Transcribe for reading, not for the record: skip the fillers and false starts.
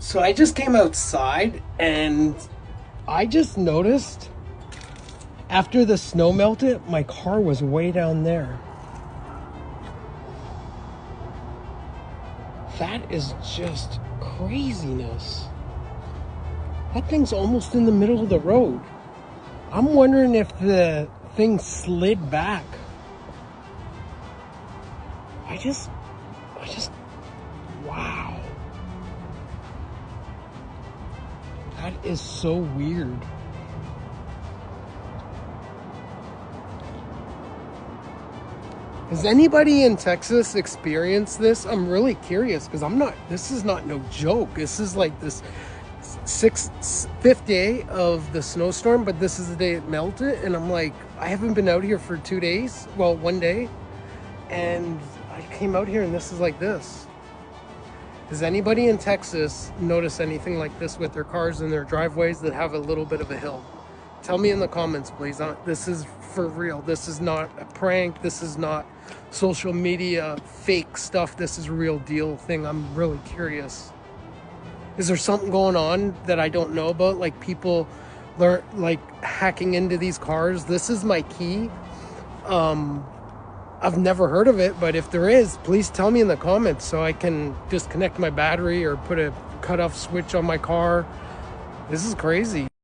So I just came outside and I just noticed after the snow melted, my car was way down there. That is just craziness. That thing's almost in the middle of the road. I'm wondering if the thing slid back. I just, wow. That is so weird. Has anybody in Texas experienced this? I'm really curious because this is not no joke. This is like this fifth day of the snowstorm, but this is the day it melted. And I'm like, I haven't been out here for 2 days. Well, 1 day. And I came out here and this is like this. Does anybody in Texas notice anything like this with their cars in their driveways that have a little bit of a hill? Tell me in the comments, please. This is for real. This is not a prank. This is not social media fake stuff. This is a real deal thing. I'm really curious. Is there something going on that I don't know about? Like people hacking into these cars? This is my key. I've never heard of it, but if there is, please tell me in the comments so I can disconnect my battery or put a cutoff switch on my car. This is crazy.